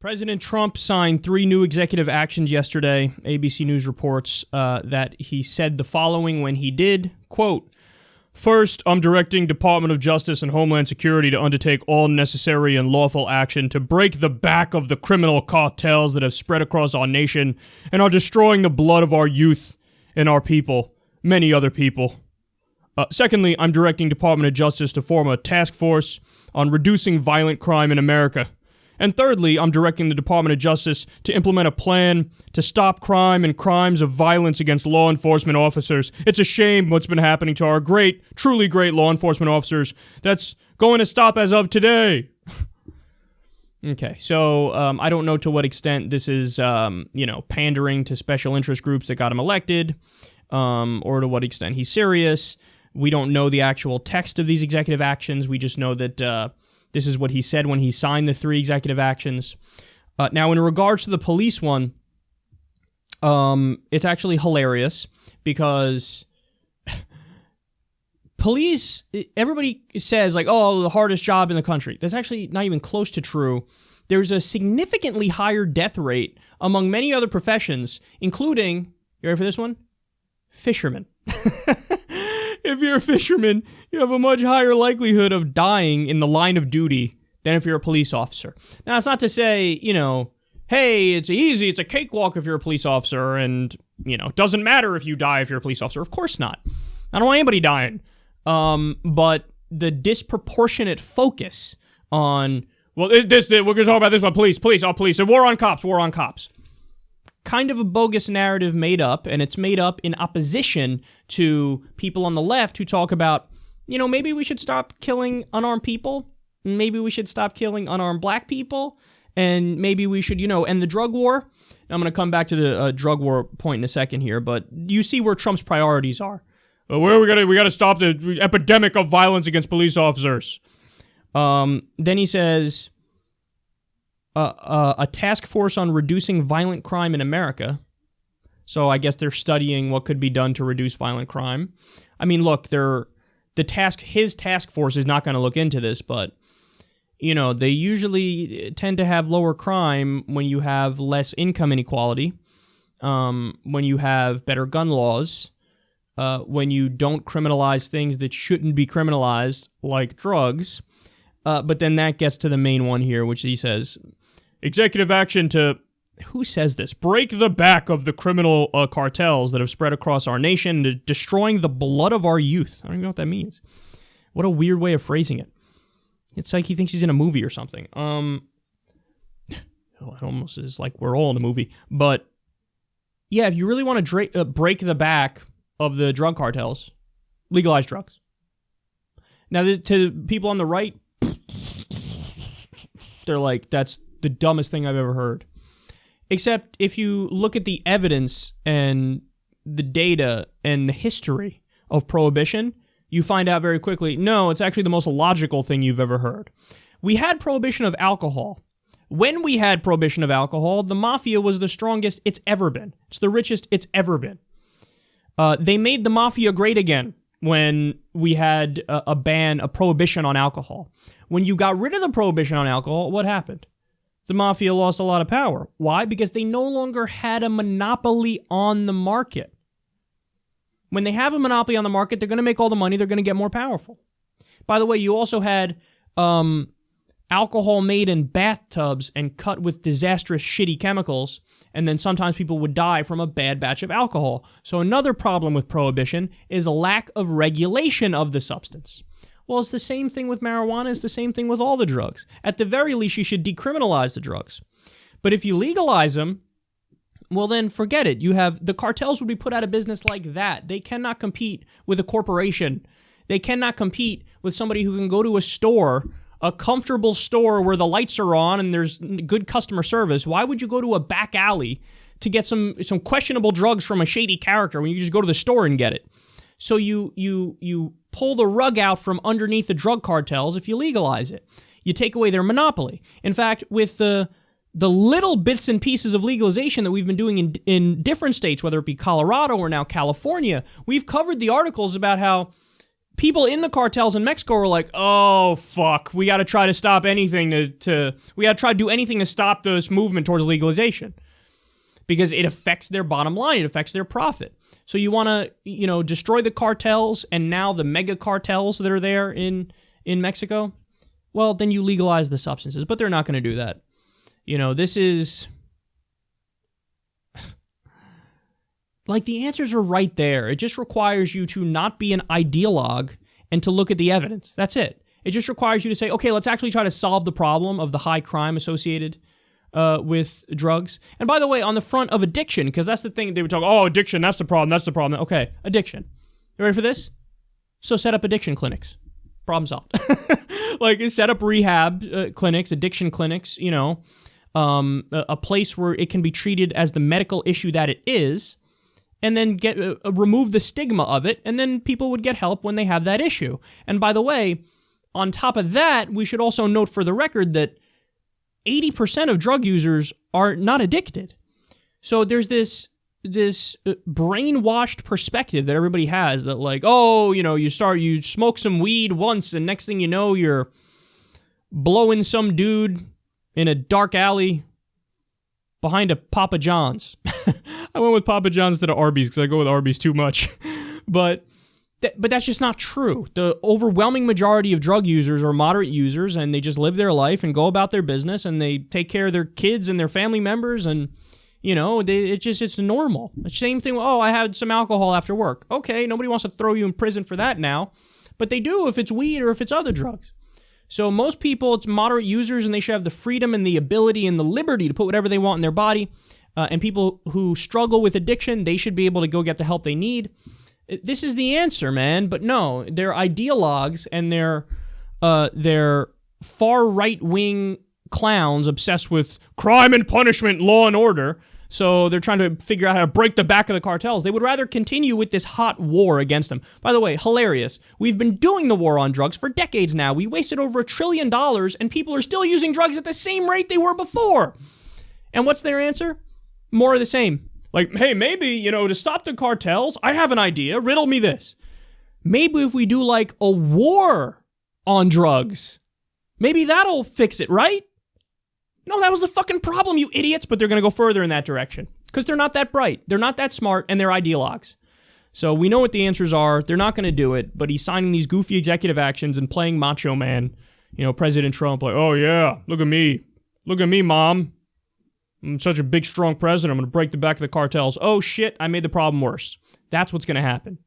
President Trump signed 3 new executive actions yesterday. ABC News reports that he said the following when he did, quote, "First, I'm directing Department of Justice and Homeland Security to undertake all necessary and lawful action to break the back of the criminal cartels that have spread across our nation and are destroying the blood of our youth and our people, many other people. Secondly, I'm directing Department of Justice to form a task force on reducing violent crime in America. And thirdly, I'm directing the Department of Justice to implement a plan to stop crime and crimes of violence against law enforcement officers. It's a shame what's been happening to our great, truly great law enforcement officers. That's going to stop as of today." Okay, so I don't know to what extent this is, pandering to special interest groups that got him elected, or to what extent he's serious. We don't know the actual text of these executive actions. We just know that this is what he said when he signed the 3 executive actions. Now, in regards to the police one, it's actually hilarious because police, everybody says, like, oh, the hardest job in the country. That's actually not even close to true. There's a significantly higher death rate among many other professions, including, you ready for this one? Fishermen. If you're a fisherman, you have a much higher likelihood of dying in the line of duty than if you're a police officer. Now, it's not to say, hey, it's easy, it's a cakewalk if you're a police officer, and, it doesn't matter if you die if you're a police officer. Of course not. I don't want anybody dying. But the disproportionate focus on, well, we're going to talk about this one, police, and war on cops. Kind of a bogus narrative made up, and it's made up in opposition to people on the left who talk about, maybe we should stop killing unarmed people, maybe we should stop killing unarmed black people, and maybe we should, end the drug war. I'm going to come back to the drug war point in a second here, but you see where Trump's priorities are. Where we got to stop the epidemic of violence against police officers. Then he says, a task force on reducing violent crime in America. So I guess they're studying what could be done to reduce violent crime. I mean, look, his task force is not going to look into this, but, they usually tend to have lower crime when you have less income inequality, when you have better gun laws, when you don't criminalize things that shouldn't be criminalized, like drugs. But then that gets to the main one here, which he says, executive action to, who says this? Break the back of the criminal cartels that have spread across our nation, destroying the blood of our youth. I don't even know what that means. What a weird way of phrasing it. It's like he thinks he's in a movie or something. It almost is like we're all in a movie. But yeah, if you really want to break the back of the drug cartels, legalize drugs. Now, to people on the right, they're like, that's the dumbest thing I've ever heard. Except if you look at the evidence and the data and the history of prohibition, you find out very quickly, no, it's actually the most logical thing you've ever heard. We had prohibition of alcohol. When we had prohibition of alcohol, the mafia was the strongest it's ever been. It's the richest it's ever been. They made the mafia great again when we had a prohibition on alcohol. When you got rid of the prohibition on alcohol, what happened? The mafia lost a lot of power. Why? Because they no longer had a monopoly on the market. When they have a monopoly on the market, they're going to make all the money, they're going to get more powerful. By the way, you also had alcohol made in bathtubs and cut with disastrous, shitty chemicals, and then sometimes people would die from a bad batch of alcohol. So another problem with prohibition is a lack of regulation of the substance. Well, it's the same thing with marijuana. It's the same thing with all the drugs. At the very least, you should decriminalize the drugs. But if you legalize them, well, then forget it. The cartels would be put out of business like that. They cannot compete with a corporation. They cannot compete with somebody who can go to a store, a comfortable store where the lights are on and there's good customer service. Why would you go to a back alley to get some questionable drugs from a shady character when you just go to the store and get it? So you pull the rug out from underneath the drug cartels if you legalize it. You take away their monopoly. In fact, with the little bits and pieces of legalization that we've been doing in different states, whether it be Colorado or now California, we've covered the articles about how people in the cartels in Mexico are like, oh, fuck, we got to try to stop anything we got to try to do anything to stop this movement towards legalization because it affects their bottom line. It affects their profit. So you want to, destroy the cartels and now the mega cartels that are there in Mexico? Well, then you legalize the substances, but they're not going to do that. This is... Like, the answers are right there. It just requires you to not be an ideologue and to look at the evidence. That's it. It just requires you to say, okay, let's actually try to solve the problem of the high crime associated with drugs. And by the way, on the front of addiction, because that's the thing, they would talk, oh, addiction, that's the problem. Okay, addiction. You ready for this? So set up addiction clinics. Problem solved. Like, set up rehab clinics, addiction clinics, a place where it can be treated as the medical issue that it is, and then remove the stigma of it, and then people would get help when they have that issue. And by the way, on top of that, we should also note for the record that 80% of drug users are not addicted. So there's this brainwashed perspective that everybody has that like, oh, you smoke some weed once, and next thing you know, you're blowing some dude in a dark alley behind a Papa John's. I went with Papa John's instead of Arby's because I go with Arby's too much. But that's just not true. The overwhelming majority of drug users are moderate users, and they just live their life and go about their business, and they take care of their kids and their family members, and it's normal. The same thing. Oh, I had some alcohol after work. Okay, nobody wants to throw you in prison for that now, but they do if it's weed or if it's other drugs. So most people, it's moderate users, and they should have the freedom and the ability and the liberty to put whatever they want in their body. And people who struggle with addiction, they should be able to go get the help they need. This is the answer, man. But no, they're ideologues, and they're far right-wing clowns obsessed with crime and punishment, law and order. So they're trying to figure out how to break the back of the cartels. They would rather continue with this hot war against them. By the way, hilarious. We've been doing the war on drugs for decades now. We wasted over $1 trillion, and people are still using drugs at the same rate they were before. And what's their answer? More of the same. Like, hey, maybe, to stop the cartels, I have an idea. Riddle me this. Maybe if we do, like, a war on drugs, maybe that'll fix it, right? No, that was the fucking problem, you idiots. But they're going to go further in that direction because they're not that bright. They're not that smart, and they're ideologues. So we know what the answers are. They're not going to do it, but he's signing these goofy executive actions and playing macho man. President Trump, like, oh, yeah, look at me. Look at me, Mom. I'm such a big, strong president. I'm going to break the back of the cartels. Oh, shit, I made the problem worse. That's what's going to happen.